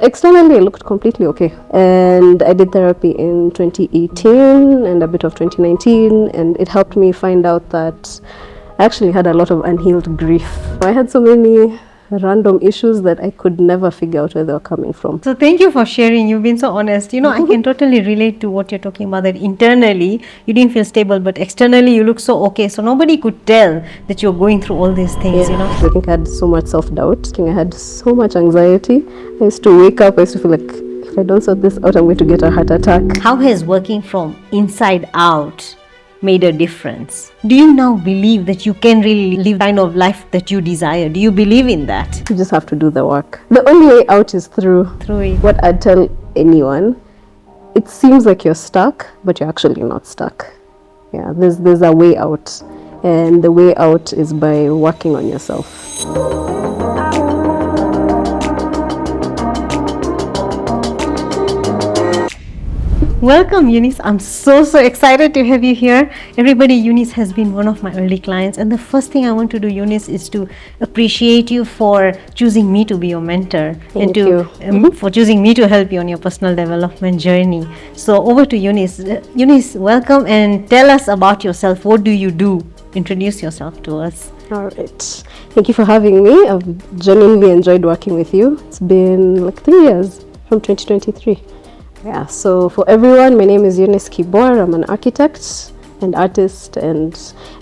Externally, I looked completely okay. And I did therapy in 2018 and a bit of 2019, and it helped me find out that I actually had a lot of unhealed grief. I had so many random issues that I could never figure out where they were coming from. So thank you for sharing. You've been so honest. I can totally relate to what you're talking about, that internally you didn't feel stable, but externally you look so okay. So nobody could tell that you're going through all these things, I think I had so much self-doubt. I think I had so much anxiety. I used to wake up, I used to feel like if I don't sort this out, I'm going to get a heart attack. How has working from inside out made a difference? Do you now believe that you can really live the kind of life that you desire? Do you believe in that? You just have to do the work. The only way out is through it. What I'd tell anyone, it seems like you're stuck, but you're actually not stuck. Yeah, there's a way out, and the way out is by working on yourself. Welcome, Eunice. I'm so excited to have you here. Everybody, Eunice has been one of my early clients, and the first thing I want to do, Eunice, is to appreciate you for choosing me to be your mentor. Thank you. For choosing me to help you on your personal development journey. So over to Eunice. Eunice, welcome, and tell us about yourself. What do you do? Introduce yourself to us. All right. Thank you for having me. I've genuinely enjoyed working with you. It's been like 3 years from 2023. Yeah, so for everyone, my name is Eunice Kibor. I'm an architect and artist, and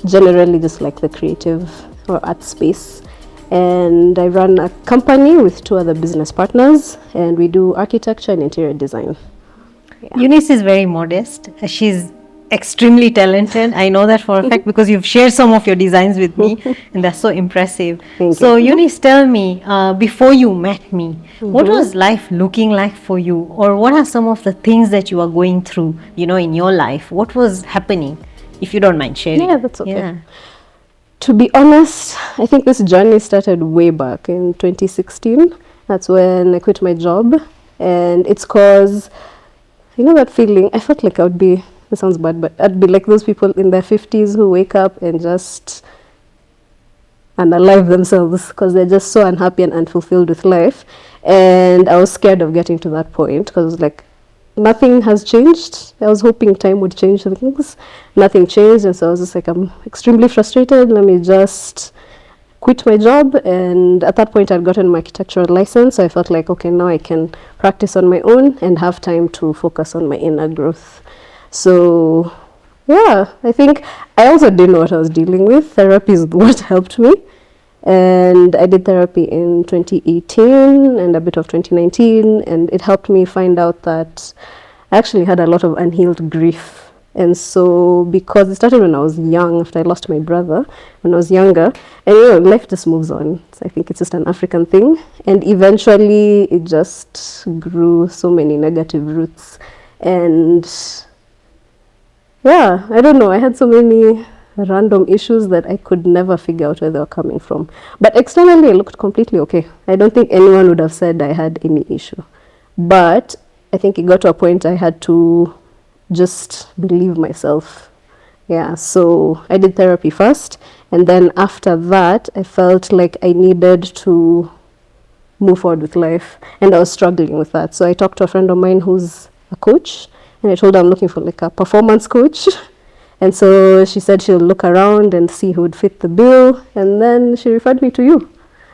generally just like the creative or art space. And I run a company with 2 other business partners, and we do architecture and interior design. Yeah. Eunice is very modest. She's extremely talented. I know that for a fact because you've shared some of your designs with me, and that's so impressive. So Eunice, tell me, before you met me, what was life looking like for you, or what are some of the things that you are going through, in your life? What was happening, if you don't mind sharing? Yeah, that's okay. Yeah. To be honest, I think this journey started way back in 2016. That's when I quit my job, and it's cause, that feeling, I felt like I would be, it sounds bad, but I'd be like those people in their 50s who wake up and just unalive themselves because they're just so unhappy and unfulfilled with life. And I was scared of getting to that point because like nothing has changed. I was hoping time would change things. Nothing changed, and so I was just like, I'm extremely frustrated. Let me just quit my job. And at that point I'd gotten my architectural license, so I felt like, okay, now I can practice on my own and have time to focus on my inner growth. So yeah, I think I also didn't know what I was dealing with. Therapy is what helped me, and I did therapy in 2018 and a bit of 2019, and it helped me find out that I actually had a lot of unhealed grief. And so because it started when I was young, after I lost my brother when I was younger, and life just moves on. So I think it's just an African thing, and eventually it just grew so many negative roots. And yeah, I don't know, I had so many random issues that I could never figure out where they were coming from. But externally, I looked completely okay. I don't think anyone would have said I had any issue. But I think it got to a point I had to just believe myself. Yeah, so I did therapy first. And then after that, I felt like I needed to move forward with life. And I was struggling with that. So I talked to a friend of mine who's a coach. And I told her I'm looking for like a performance coach. And so she said she'll look around and see who would fit the bill. And then she referred me to you.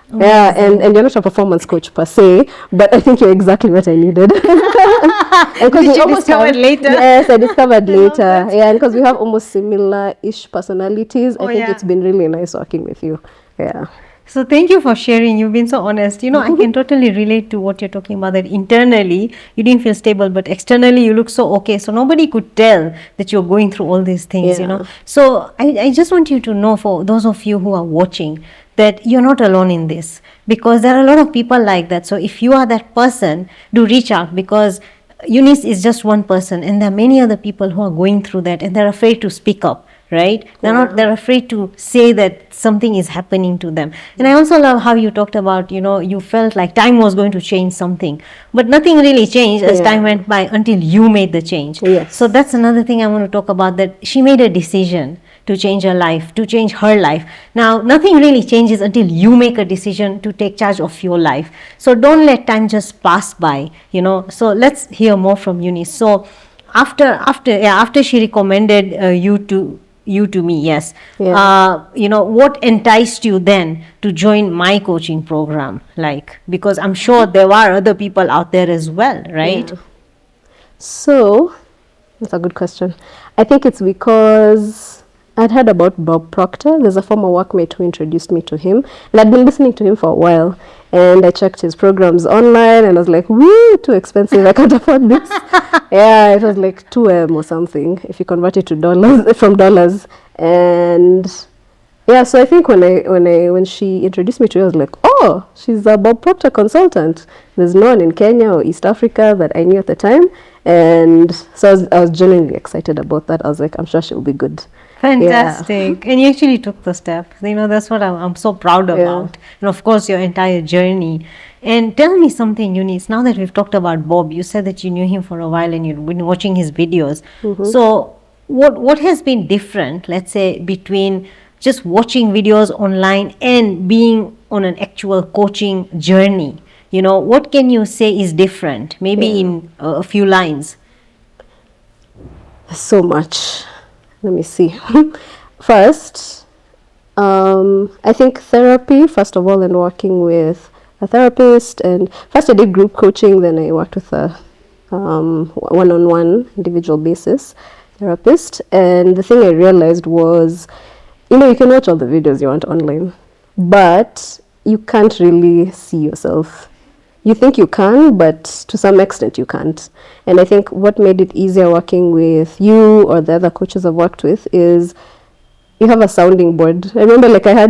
Amazing. Yeah, and you're not a performance coach per se, but I think you're exactly what I needed. Because you discovered later. Yes, I discovered later. Yeah, and because we have almost similar-ish personalities, I think it's been really nice working with you. Yeah. So thank you for sharing. You've been so honest. I can totally relate to what you're talking about, that internally you didn't feel stable, but externally you look so okay. So nobody could tell that you're going through all these things, So I just want you to know, for those of you who are watching, that you're not alone in this, because there are a lot of people like that. So if you are that person, do reach out, because Eunice is just one person, and there are many other people who are going through that, and they're afraid to speak up. Right? They're afraid to say that something is happening to them. And I also love how you talked about, you felt like time was going to change something, but nothing really changed as time went by until you made the change. Yes. So that's another thing I want to talk about, that she made a decision. to change your life, to change her life. Now, nothing really changes until you make a decision to take charge of your life. So don't let time just pass by, So let's hear more from Eunice. So after she recommended you to me, yes. Yeah. What enticed you then to join my coaching program? Like, because I'm sure there are other people out there as well, right? Yeah. So that's a good question. I think it's because I'd heard about Bob Proctor. There's a former workmate who introduced me to him, and I'd been listening to him for a while. And I checked his programs online, and I was like, "Woo, too expensive! I can't afford this." Yeah, it was like 2M or something if you convert it to dollars from dollars. And yeah, so I think when she introduced me to her, I was like, "Oh, she's a Bob Proctor consultant." There's no one in Kenya or East Africa that I knew at the time, and so I was genuinely excited about that. I was like, "I'm sure she'll be good." Fantastic. And you actually took the step. That's what I'm so proud about. And of course, your entire journey. And tell me something, Eunice, now that we've talked about Bob, you said that you knew him for a while and you've been watching his videos. So what has been different, let's say, between just watching videos online and being on an actual coaching journey? What can you say is different? Maybe in a few lines. So much. Let me see. First, I think therapy, first of all, and working with a therapist. And first I did group coaching, then I worked with a one-on-one individual basis therapist. And the thing I realized was, you can watch all the videos you want online, but you can't really see yourself. You think you can, but to some extent you can't. And I think what made it easier working with you or the other coaches I've worked with is you have a sounding board. I remember I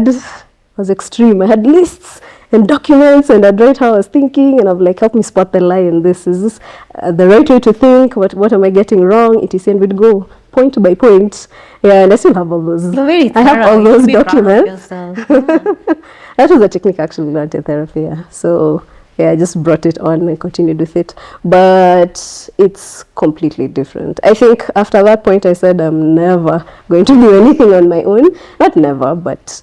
was extreme. I had lists and documents, and I'd write how I was thinking, and I'm like, help me spot the lie in this. Is this the right way to think? What am I getting wrong? etc. And we'd go point by point. Yeah, and I still have all those. I have all those documents. That was a technique I actually learned in therapy. Yeah. So yeah, I just brought it on and continued with it. But it's completely different. I think after that point, I said I'm never going to do anything on my own. Not never, but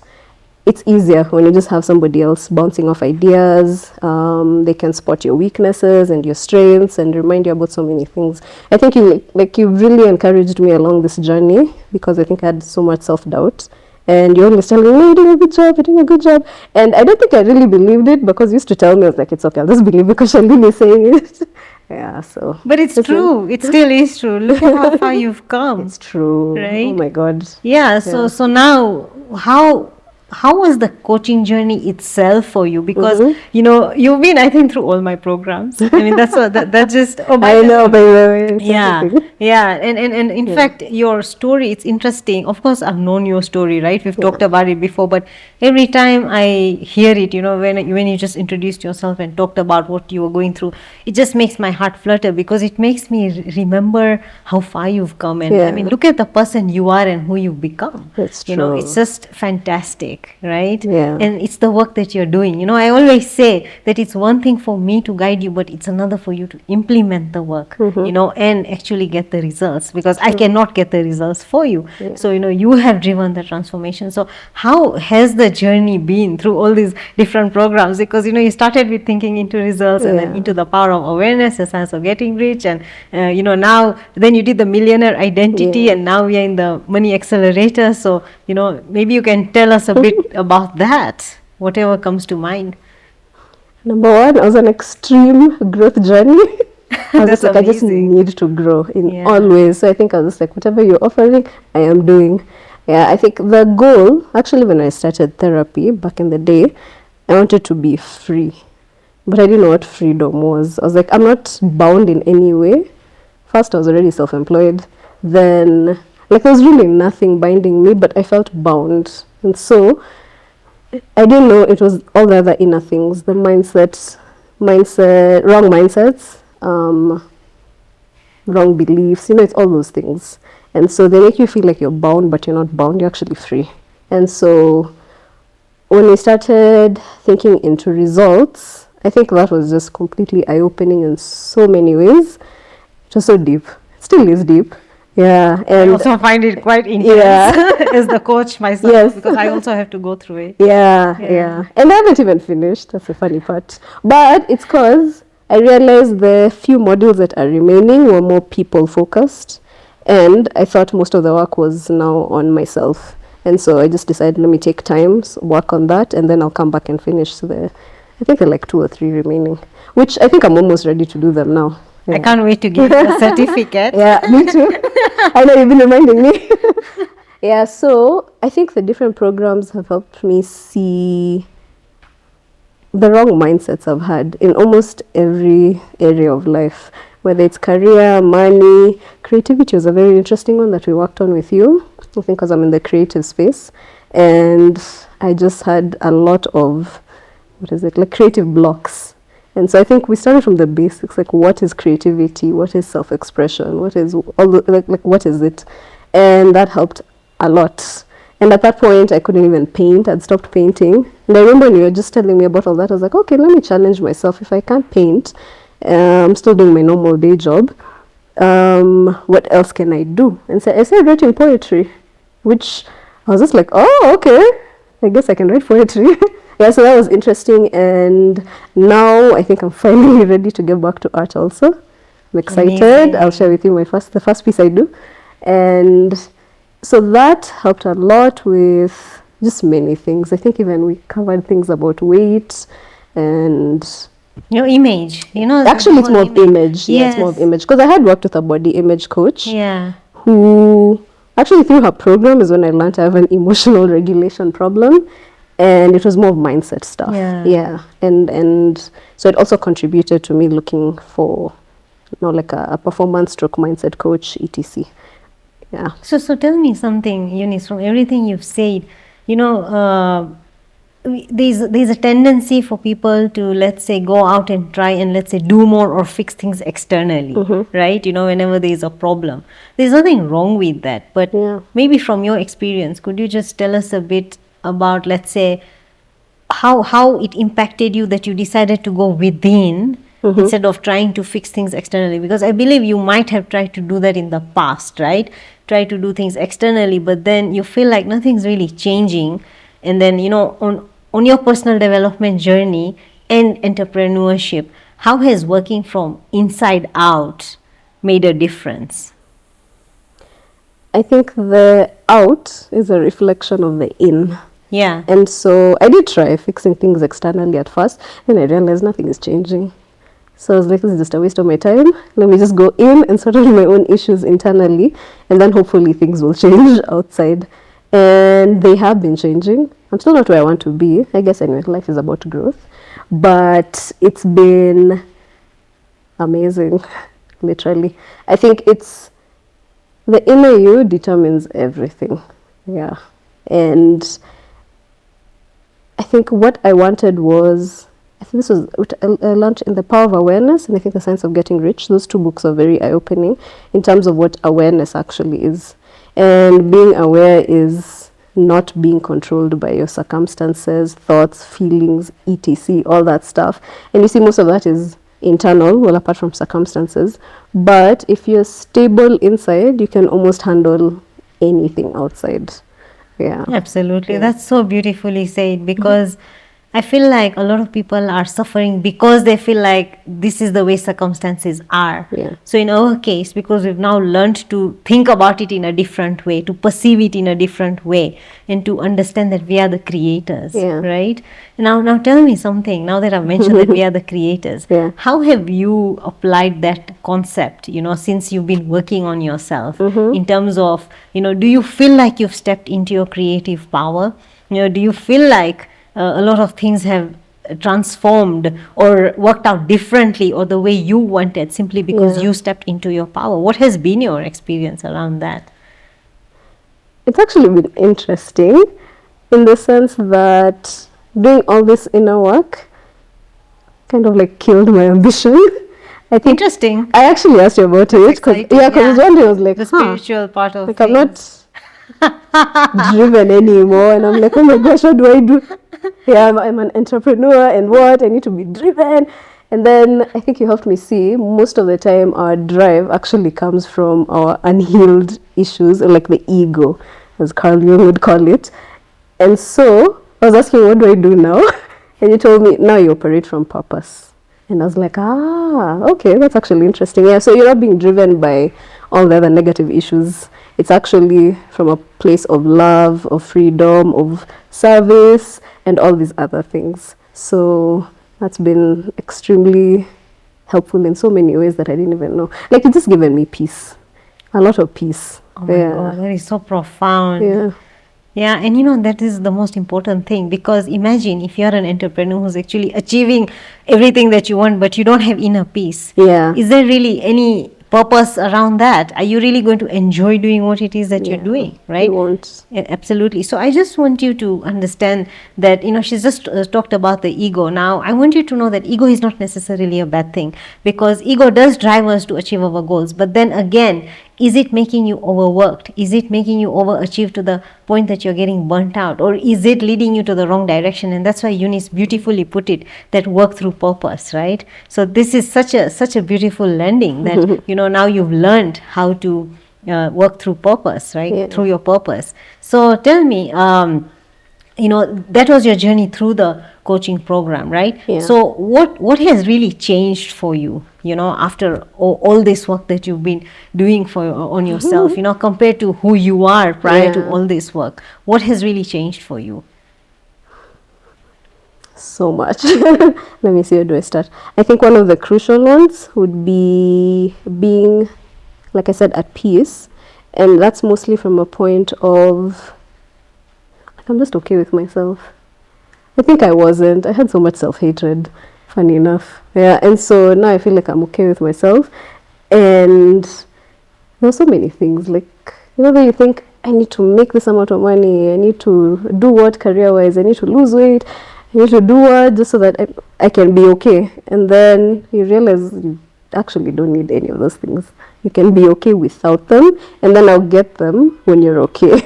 it's easier when you just have somebody else bouncing off ideas. They can spot your weaknesses and your strengths and remind you about so many things. I think you really encouraged me along this journey, because I think I had so much self-doubt. And you're always telling me, you're doing a good job, you're doing a good job. And I don't think I really believed it, because you used to tell me, I was like, it's okay, I'll just believe because Shalini is saying it. Yeah, so. But it's true. It still is true. Look at how far you've come. It's true. Right? Oh my God. Yeah, so now, how was the coaching journey itself for you? Because you've been, I think, through all my programs. I mean, that's what that's just. Oh, I know, by the way. Yeah, and in fact, your story, it's interesting. Of course, I've known your story, right? We've talked about it before, but every time I hear it, when you just introduced yourself and talked about what you were going through, it just makes my heart flutter, because it makes me remember how far you've come, and I mean, look at the person you are and who you've become. That's true. It's just fantastic. Right? Yeah. And it's the work that you're doing. I always say that it's one thing for me to guide you, but it's another for you to implement the work, and actually get the results, because I cannot get the results for you. Yeah. So, you have driven the transformation. So how has the journey been through all these different programs? Because, you started with thinking into results and then into the power of awareness, the science of getting rich. And, now then you did the millionaire identity, and now we are in the money accelerator. So, maybe you can tell us a bit about that, whatever comes to mind. Number one, I was an extreme growth journey. I was I just need to grow in all ways. So I think I was just like, whatever you're offering, I am doing. Yeah, I think the goal, actually, when I started therapy back in the day, I wanted to be free. But I didn't know what freedom was. I was like, I'm not bound in any way. First, I was already self-employed. Then, there was really nothing binding me, but I felt bound. And so I didn't know it was all the other inner things, the mindset, wrong mindsets, wrong beliefs, it's all those things. And so they make you feel like you're bound, but you're not bound, you're actually free. And so when we started thinking into results, I think that was just completely eye-opening in so many ways. It was so deep. It still is deep. Yeah, I and also find it quite yeah. intense as the coach myself, Yes. because I also have to go through it. Yeah, Yeah. yeah. And I haven't even finished. That's the funny part. But it's because I realized the few modules that are remaining were more people focused. And I thought most of the work was now on myself. And so I just decided, let me take time, work on that, and then I'll come back and finish I think there are like 2 or 3 remaining, which I think I'm almost ready to do them now. I Yeah. can't wait to give you the certificate. Yeah, me too. I know you've been reminding me. Yeah, so I think the different programs have helped me see the wrong mindsets I've had in almost every area of life, whether it's career, money. Creativity was a very interesting one that we worked on with you, I think because I'm in the creative space. And I just had a lot of, like creative blocks. And so I think we started from the basics, like what is creativity, what is self-expression, what is all the, like what is it? And that helped a lot. And at that point, I couldn't even paint. I'd stopped painting. And I remember when you were just telling me about all that, I was like, okay, let me challenge myself. If I can't paint, I'm still doing my normal day job. What else can I do? And so I started writing poetry, which I was just like, oh, okay, I guess I can write poetry. Yeah, so that was interesting. And now I think I'm finally ready to get back to art also. I'm excited. Amazing. I'll share with you the first piece I do. And so that helped a lot with just many things. I think even we covered things about weight and Your image, actually the it's more of whole image. Yeah, it's more of Yes. image. Because I had worked with a body image coach Yeah. who actually through her program is when I learned I have an emotional regulation problem. And it was more of mindset stuff. Yeah. And so it also contributed to me looking for like a performance stroke mindset coach, etc. Yeah. So tell me something, Eunice, from everything you've said, there's a tendency for people to, let's say, go out and try and, let's say, do more or fix things externally, right? Whenever there's a problem. There's nothing wrong with that. But Yeah. maybe from your experience, could you just tell us a bit about, let's say, how it impacted you that you decided to go within instead of trying to fix things externally? Because I believe you might have tried to do that in the past, right? Try to do things externally, but then you feel like nothing's really changing. And then, on your personal development journey and entrepreneurship, how has working from inside out made a difference? I think the out is a reflection of the in. Yeah. And so I did try fixing things externally at first, and I realized nothing is changing. So I was like, this is just a waste of my time. Let me just go in and sort out my own issues internally, and then hopefully things will change outside. And they have been changing. I'm still not where I want to be. I guess anyway, life is about growth. But it's been amazing, literally. I think it's the inner you determines everything. Yeah. And I think what I wanted was, I think this was what I learned in The Power of Awareness and I think The Science of Getting Rich. Those 2 books are very eye-opening in terms of what awareness actually is. And being aware is not being controlled by your circumstances, thoughts, feelings, etc., all that stuff. And you see most of that is internal, well, apart from circumstances. But if you're stable inside, you can almost handle anything outside. Yeah. Absolutely. That's so beautifully said, because I feel like a lot of people are suffering because they feel like this is the way circumstances are. Yeah. So in our case, because we've now learned to think about it in a different way, to perceive it in a different way, and to understand that we are the creators, Yeah. right? Now tell me something, now that I've mentioned that we are the creators, Yeah. how have you applied that concept, since you've been working on yourself in terms of, do you feel like you've stepped into your creative power? Do you feel like a lot of things have transformed or worked out differently or the way you wanted simply because you stepped into your power? What has been your experience around that? It's actually been interesting in the sense that doing all this inner work kind of like killed my ambition. I think Interesting. I actually asked you about it because one day I was like, the spiritual part of like I'm things. not driven anymore, and I'm like, oh my gosh, what do I do? Yeah, I'm an entrepreneur, and what I need to be driven, And then I think you helped me see most of the time our drive actually comes from our unhealed issues, or like the ego, as Carl Jung would call it. And so I was asking, what do I do now? And you told me, now you operate from purpose. And I was like, okay, that's actually interesting. Yeah, so you're not being driven by all the other negative issues. It's actually from a place of love, of freedom, of service, and all these other things. So that's been extremely helpful in so many ways that I didn't even know. Like, it's just given me peace, a lot of peace. Oh my God, that is so profound. Yeah. Yeah, and that is the most important thing, because imagine if you're an entrepreneur who's actually achieving everything that you want, but you don't have inner peace. Yeah. Is there really any purpose around that? Are you really going to enjoy doing what it is that you're doing, right? You won't. Yeah, absolutely. So I just want you to understand that, she's just talked about the ego. Now, I want you to know that ego is not necessarily a bad thing, because ego does drive us to achieve our goals. But then again, is it making you overworked? Is it making you overachieve to the point that you're getting burnt out? Or is it leading you to the wrong direction? And that's why Eunice beautifully put it, that work through purpose, right? So this is such a beautiful landing that, now you've learned how to work through purpose, right? Yeah. Through your purpose. So tell me, that was your journey through the coaching program, right? Yeah. So what has really changed for you, after all this work that you've been doing on yourself, compared to who you are prior to all this work? What has really changed for you? So much. Let me see, where do I start? I think one of the crucial ones would be being, like I said, at peace. And that's mostly from a point of, I'm just okay with myself. I think I wasn't. I had so much self-hatred, funny enough. Yeah, and so now I feel like I'm okay with myself. And there's so many things, like, that you think, I need to make this amount of money, I need to do what career-wise, I need to lose weight, I need to do what, just so that I can be okay. And then you realize you actually don't need any of those things. You can be okay without them, and then I'll get them when you're okay.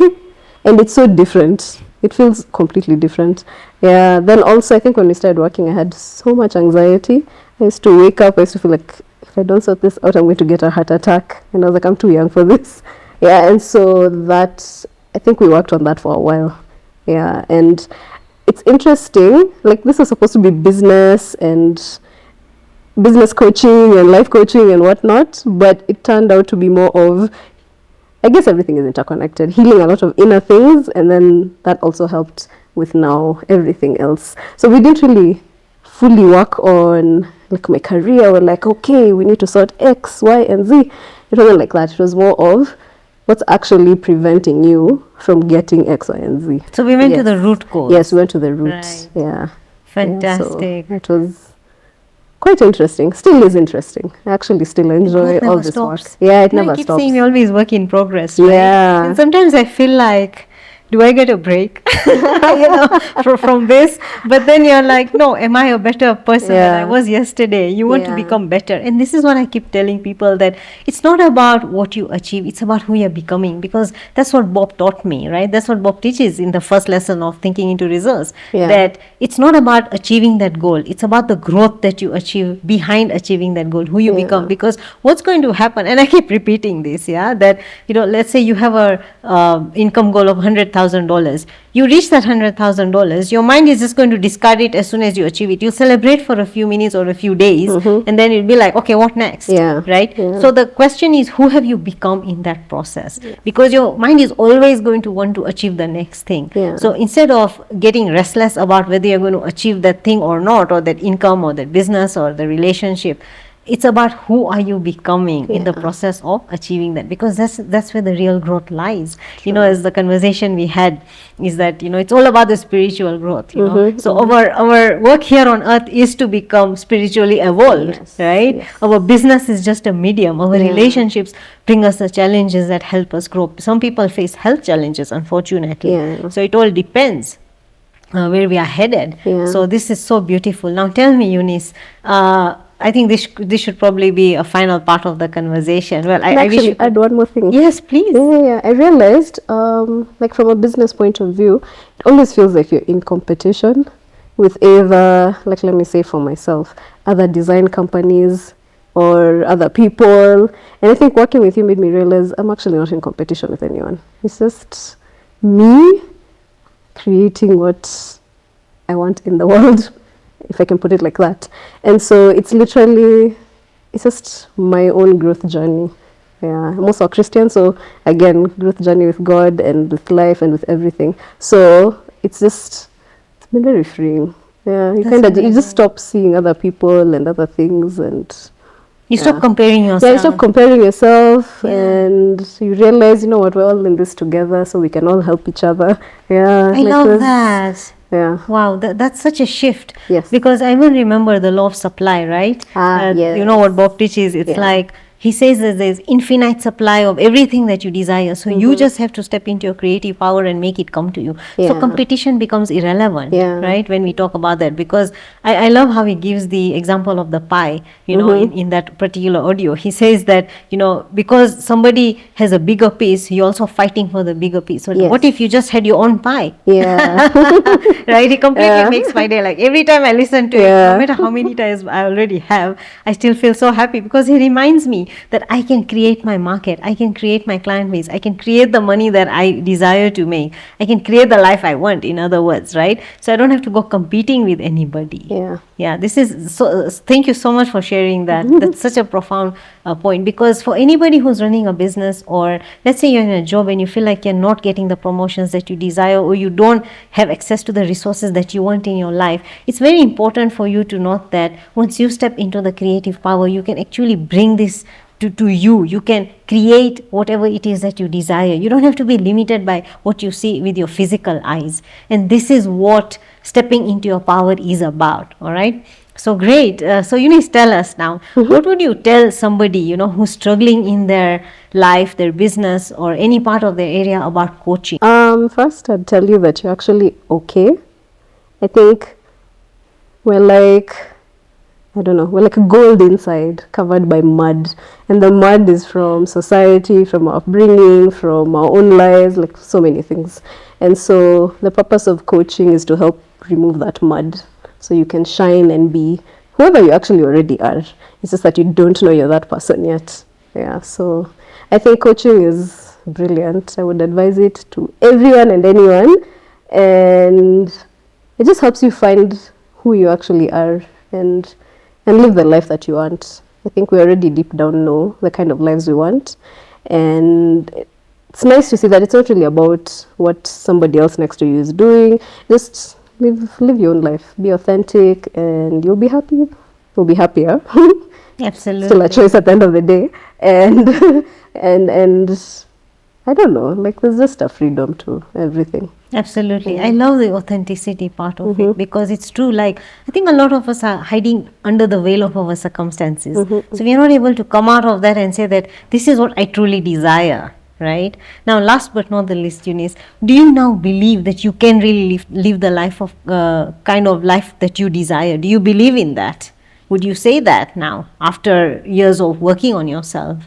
And it's so different. It feels completely different. Yeah. Then also, I think when we started working, I had so much anxiety. I used to wake up, I used to feel like, if I don't sort this out, I'm going to get a heart attack. And I was like, I'm too young for this. Yeah. And so that, I think we worked on that for a while. Yeah. And it's interesting. Like, this was supposed to be business coaching and life coaching and whatnot, but it turned out to be more of, I guess everything is interconnected, healing a lot of inner things, and then that also helped with now everything else. So we didn't really fully work on, like, my career. We're like, okay, we need to sort X, Y, and Z. It wasn't like that. It was more of what's actually preventing you from getting X, Y, and Z. So we went to the root cause. Yes, we went to the root. Right. Yeah. Fantastic. Yeah, so it was quite interesting. Still is interesting. I actually still enjoy all this work. Yeah, it never I keep stops. saying we always work in progress, right? Yeah. And sometimes I feel like, do I get a break from this? But then you're like, no, am I a better person than I was yesterday? You want to become better. And this is what I keep telling people, that it's not about what you achieve, it's about who you're becoming, because that's what Bob taught me, right? That's what Bob teaches in the first lesson of Thinking into Results, that it's not about achieving that goal, it's about the growth that you achieve behind achieving that goal, who you become. Because what's going to happen, and I keep repeating this, that, let's say you have a income goal of $100,000. You reach that $100,000, your mind is just going to discard it as soon as you achieve it. You'll celebrate for a few minutes or a few days, and then it'll be like, okay, what next? Right? So the question is, who have you become in that process? Because your mind is always going to want to achieve the next thing. So instead of getting restless about whether you're going to achieve that thing or not, or that income or that business or the relationship, it's about who are you becoming in the process of achieving that, because that's where the real growth lies. As the conversation we had is that, it's all about the spiritual growth, So our work here on earth is to become spiritually evolved, right? Our business is just a medium. Our relationships bring us the challenges that help us grow. Some people face health challenges, unfortunately. So it all depends where we are headed. So this is so beautiful. Now tell me, Eunice, I think this should probably be a final part of the conversation. Well, I wish you add one more thing. Yes, please. Yeah. I realized, like, from a business point of view, it always feels like you're in competition. with either, like, let me say for myself, other design companies or other people. And I think working with you made me realize I'm actually not in competition with anyone. It's just me creating what I want in the world, if I can put it like that. And so it's literally, it's just my own growth journey. Yeah, I'm also a Christian, so again, growth journey with God and with life and with everything. So it's been very freeing. Yeah, you you just stop seeing other people and other things, and you stop comparing yourself. Yeah, you stop comparing yourself, and you realize, you know what, we're all in this together, so we can all help each other. Yeah, I love that. Yeah. Wow, that's such a shift. Yes. Because I even remember the law of supply, right? Yes. You know what Bob teaches? It's like, he says that there's infinite supply of everything that you desire. So you just have to step into your creative power and make it come to you. So competition becomes irrelevant, right? When we talk about that, because I love how he gives the example of the pie, you know, in that particular audio. He says that, you know, because somebody has a bigger piece, you're also fighting for the bigger piece. So what if you just had your own pie? Yeah. Right? He completely makes my day. Like every time I listen to it, no matter how many times I already have, I still feel so happy, because he reminds me that I can create my market, I can create my client base, I can create the money that I desire to make, I can create the life I want, in other words, right? So I don't have to go competing with anybody. Yeah, this is so, thank you so much for sharing that. That's such a profound point, because for anybody who's running a business, or let's say you're in a job and you feel like you're not getting the promotions that you desire, or you don't have access to the resources that you want in your life, it's very important for you to note that once you step into the creative power, you can actually bring this to you. You can create whatever it is that you desire. You don't have to be limited by what you see with your physical eyes. And this is what stepping into your power is about. All right. So great. So Eunice, tell us now, what would you tell somebody, you know, who's struggling in their life, their business, or any part of their area about coaching? First, I'd tell you that you're actually okay. I think we're like, I don't know, we're like gold inside, covered by mud. And the mud is from society, from our upbringing, from our own lives, like so many things. And so the purpose of coaching is to help remove that mud, so you can shine and be whoever you actually already are. It's just that you don't know you're that person yet. Yeah, so I think coaching is brilliant. I would advise it to everyone and anyone. And it just helps you find who you actually are and live the life that you want. I think we already deep down know the kind of lives we want. And it's nice to see that it's not really about what somebody else next to you is doing. Just live your own life. Be authentic, and you'll be happy. You'll be happier. Absolutely. Still a choice at the end of the day. And and I don't know, like there's just a freedom to everything. Absolutely. I love the authenticity part of it, because it's true. Like, I think a lot of us are hiding under the veil of our circumstances. So we are not able to come out of that and say that this is what I truly desire. Right now, last but not the least, Eunice, do you now believe that you can really live the life of kind of life that you desire? Do you believe in that? Would you say that now, after years of working on yourself?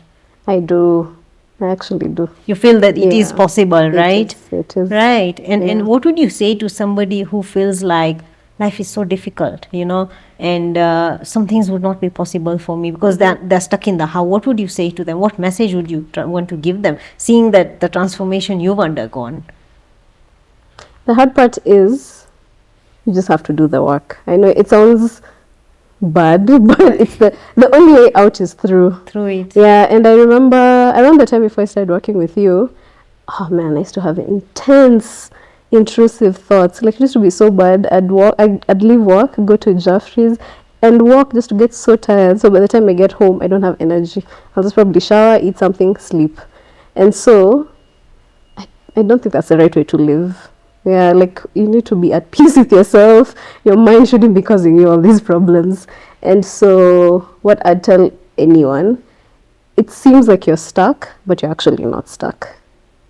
I do. I actually do. You feel that it is possible, right? It is. Right. And what would you say to somebody who feels like life is so difficult, you know, and some things would not be possible for me because they're stuck in the how? What would you say to them? What message would you want to give them, seeing that the transformation you've undergone? The hard part is you just have to do the work. I know it sounds bad, but it's the only way out is through it. Yeah. And I remember around the time before I started working with you, oh man, I used to have intense intrusive thoughts. Like, it used to be so bad. I'd leave work, go to Jaffrey's and walk just to get so tired. So by the time I get home, I don't have energy. I'll just probably shower, eat something, sleep. And so I don't think that's the right way to live. Yeah, like, you need to be at peace with yourself. Your mind shouldn't be causing you all these problems. And so what I'd tell anyone, it seems like you're stuck, but you're actually not stuck.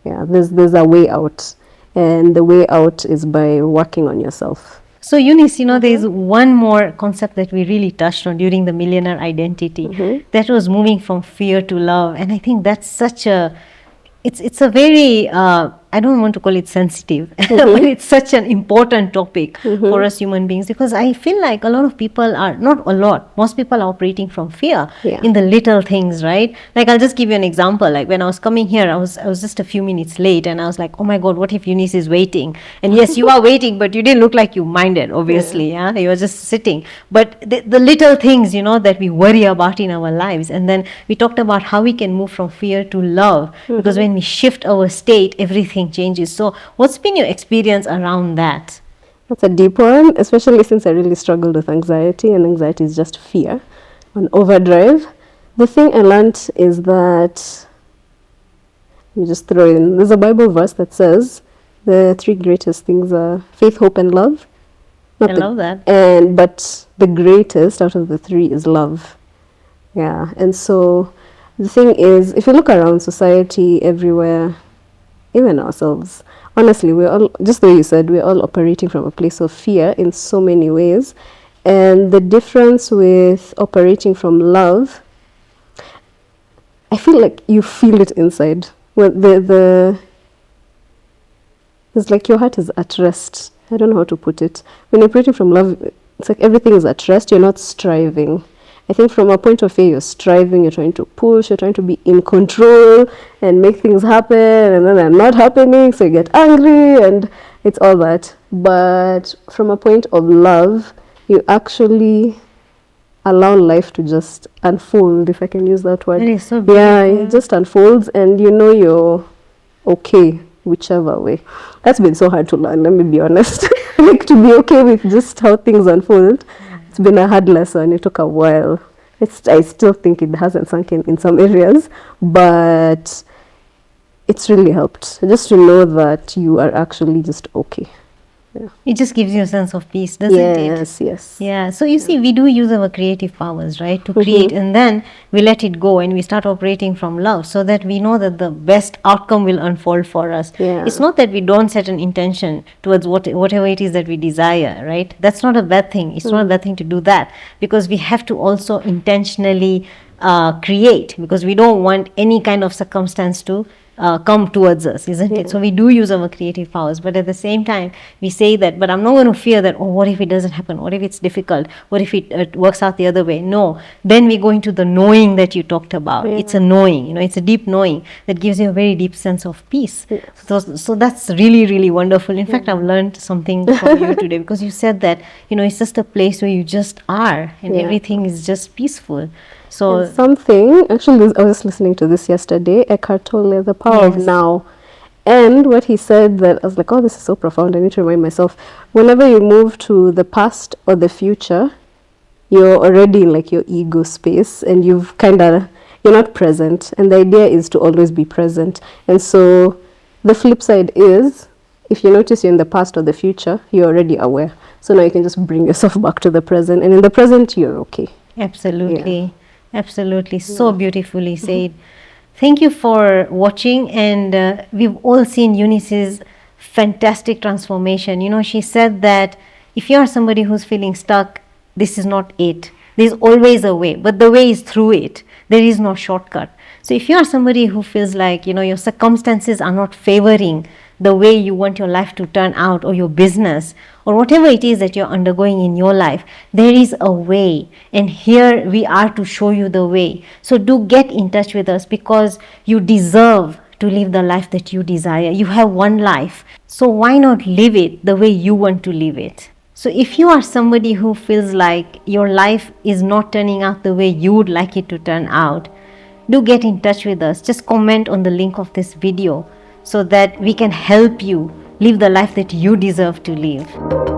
Yeah, there's a way out. And the way out is by working on yourself. So Eunice, you know, there's one more concept that we really touched on during the Millionaire Identity. That was moving from fear to love. And I think that's such a, it's a very I don't want to call it sensitive, but it's such an important topic for us human beings, because I feel like a lot of people are, not a lot, most people are operating from fear Yeah. in the little things, right? Like, I'll just give you an example. Like, when I was coming here, I was just a few minutes late, and I was like, oh my God, what if Eunice is waiting? And yes, you are waiting, but you didn't look like you minded, obviously. Yeah. You were just sitting. But the little things, that we worry about in our lives. And then we talked about how we can move from fear to love, because when we shift our state, everything changes. So what's been your experience around that? That's a deep one, especially since I really struggled with anxiety, and anxiety is just fear on overdrive. The thing I learned is that, you just throw in, there's a Bible verse that says the three greatest things are faith, hope, and love. I love that. But the greatest out of the three is love. Yeah, and so the thing is, if you look around society, everywhere, even ourselves, honestly, we're all, just the way you said, we're all operating from a place of fear in so many ways. And the difference with operating from love, I feel like you feel it inside. When it's like your heart is at rest. I don't know how to put it. When you're operating from love, it's like everything is at rest. You're not striving. I think from a point of view, you're striving, you're trying to push, you're trying to be in control and make things happen, and then they're not happening, so you get angry, and it's all that. But from a point of love, you actually allow life to just unfold, if I can use that word. That is so beautiful. Yeah, it just unfolds, and you're okay whichever way. That's been so hard to learn, let me be honest. Like, to be okay with just how things unfold. It's been a hard lesson. It took a while. I still think it hasn't sunk in some areas, but it's really helped just to know that you are actually just okay. Yeah. It just gives you a sense of peace, doesn't it? Yes. Yeah. So you see, we do use our creative powers, right, to create, and then we let it go and we start operating from love, so that we know that the best outcome will unfold for us. Yeah. It's not that we don't set an intention towards whatever it is that we desire, right? That's not a bad thing. It's not a bad thing to do that, because we have to also intentionally create, because we don't want any kind of circumstance to come towards us, isn't it? So we do use our creative powers, but at the same time we say that, but I'm not going to fear that, oh, what if it doesn't happen, what if it's difficult, what if it works out the other way. No, then we go into the knowing that you talked about. It's a knowing, it's a deep knowing that gives you a very deep sense of peace. So that's really, really wonderful. In fact, I've learned something from you today, because you said that it's just a place where you just are, and everything is just peaceful. So Actually, I was listening to this yesterday, Eckhart Tolle, The Power of Now. And what he said, that I was like, oh, this is so profound. I need to remind myself. Whenever you move to the past or the future, you're already in like your ego space, and you're not present. And the idea is to always be present. And so the flip side is, if you notice you're in the past or the future, you're already aware. So now you can just bring yourself back to the present. And in the present, you're okay. Absolutely. Yeah. Absolutely. So beautifully said. Thank you for watching, and we've all seen Eunice's fantastic transformation. She said that if you are somebody who's feeling stuck, this is not it. There's always a way, but the way is through it. There is no shortcut. So if you are somebody who feels like, your circumstances are not favoring the way you want your life to turn out, or your business, or whatever it is that you're undergoing in your life, there is a way, and here we are to show you the way. So do get in touch with us, because you deserve to live the life that you desire. You have one life, so why not live it the way you want to live it? So if you are somebody who feels like your life is not turning out the way you would like it to turn out, do get in touch with us. Just comment on the link of this video, so that we can help you live the life that you deserve to live.